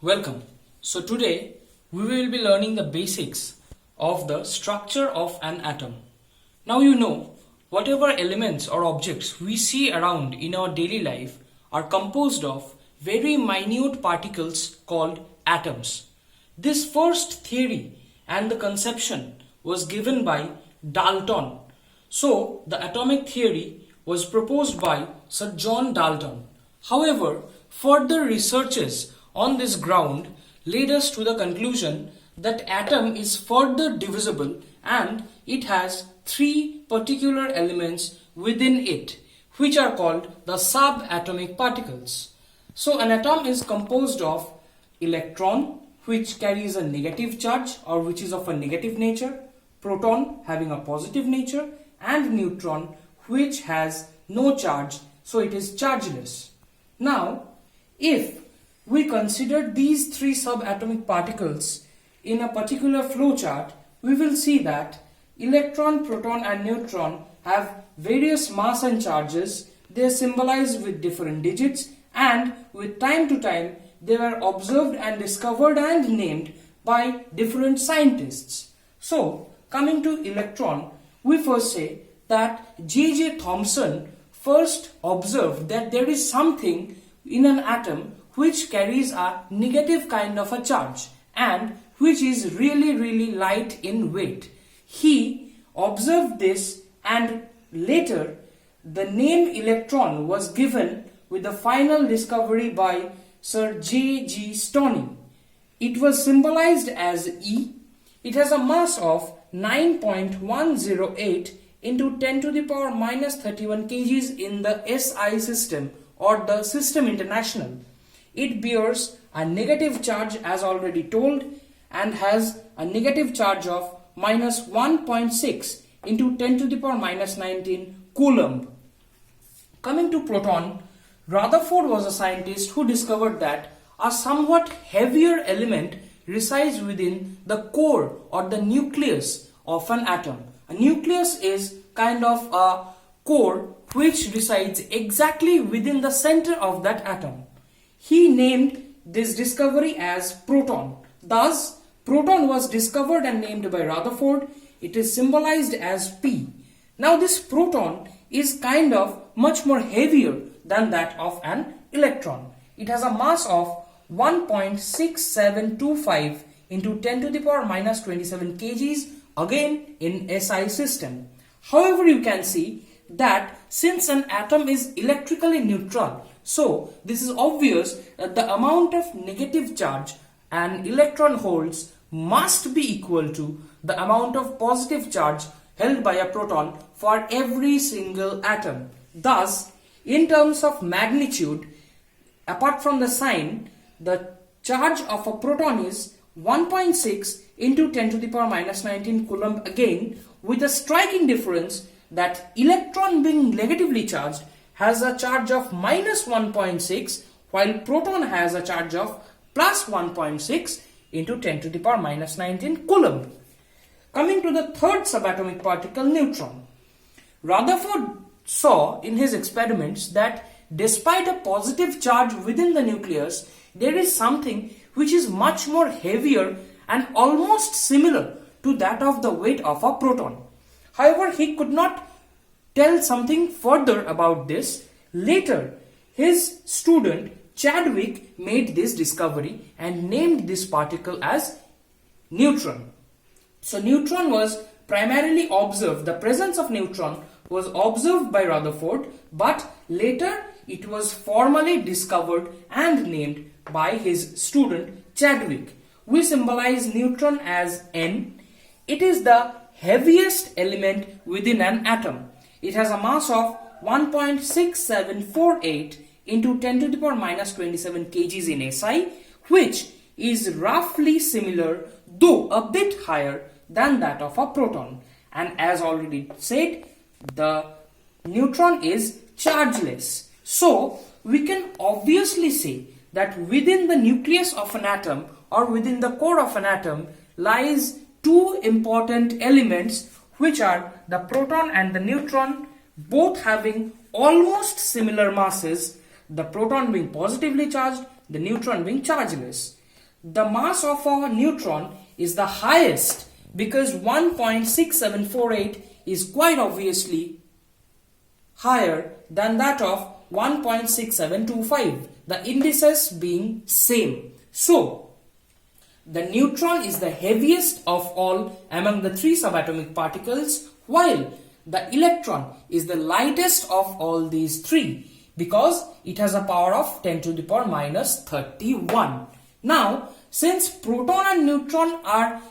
Welcome. So today we will be learning the basics of the structure of an atom. Now you know whatever elements or objects we see around in our daily life are composed of very minute particles called atoms. This first theory and the conception was given by Dalton. So the atomic theory was proposed by Sir John Dalton. However, further researches on this ground led us to the conclusion that atom is further divisible and it has three particular elements within it, which are called the subatomic particles. So an atom is composed of electron, which carries a negative charge or which is of a negative nature, proton having a positive nature, and neutron which has no charge, so it is chargeless. Now, if we consider these three subatomic particles in a particular flowchart, we will see that electron, proton and neutron have various mass and charges. They are symbolized with different digits, and with time to time they were observed and discovered and named by different scientists. So, coming to electron, we first say that J.J. Thomson first observed that there is something in an atom which carries a negative kind of a charge and which is really light in weight. He observed this, and later the name electron was given with the final discovery by Sir J.G. Stoney. It was symbolized as E. It has a mass of 9.108 into 10 to the power minus 31 kgs in the SI system or the System International. It bears a negative charge as already told and has a negative charge of minus 1.6 into 10 to the power minus 19 coulomb. Coming to proton, Rutherford was a scientist who discovered that a somewhat heavier element resides within the core or the nucleus of an atom. A nucleus is kind of a core which resides exactly within the center of that atom. He named this discovery as proton. Thus, proton was discovered and named by Rutherford. It is symbolized as P. Now this proton is kind of much more heavier than that of an electron. It has a mass of 1.6725 into 10 to the power minus 27 kgs, again in SI system. However, you can see that since an atom is electrically neutral, so this is obvious that the amount of negative charge an electron holds must be equal to the amount of positive charge held by a proton for every single atom. Thus, in terms of magnitude, apart from the sign, the charge of a proton is 1.6 into 10 to the power minus 19 coulomb, again with a striking difference that electron being negatively charged has a charge of minus 1.6 while proton has a charge of plus 1.6 into 10 to the power minus 19 coulomb. Coming to the third subatomic particle, neutron. Rutherford saw in his experiments that despite a positive charge within the nucleus, there is something which is much more heavier and almost similar to that of the weight of a proton. However, he could not tell something further about this. Later, his student Chadwick made this discovery and named this particle as neutron. So neutron was primarily observed, the presence of neutron was observed by Rutherford, but later it was formally discovered and named by his student Chadwick. We symbolize neutron as N. It is the heaviest element within an atom. It has a mass of 1.6748 into 10 to the power minus 27 kgs in SI, which is roughly similar, though a bit higher than that of a proton. And as already said, the neutron is chargeless. So, we can obviously say that within the nucleus of an atom or within the core of an atom lies two important elements, which are the proton and the neutron, both having almost similar masses, the proton being positively charged, the neutron being chargeless. the mass of a neutron is the highest because 1.6748 is quite obviously higher than that of 1.6725, the indices being same. So, the neutron is the heaviest of all among the three subatomic particles, while the electron is the lightest of all these three because it has a power of 10 to the power minus 31. Now, since proton and neutron are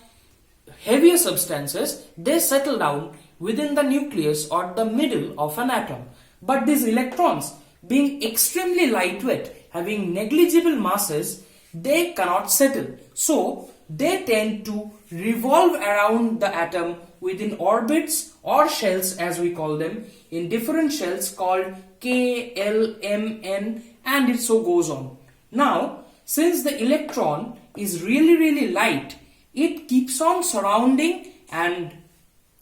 heavier substances, they settle down within the nucleus or the middle of an atom. But these electrons, being extremely lightweight, having negligible masses, they cannot settle. So, they tend to revolve around the atom within orbits or shells, as we call them, in different shells called K, L, M, N, and it so goes on. Now, since the electron is really light, it keeps on surrounding and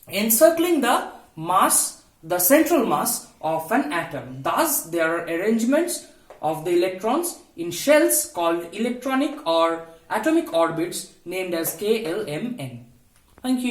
encircling the mass, the central mass of an atom. Thus, there are arrangements of the electrons in shells called electronic or atomic orbits named as K, L, M, N. Thank you.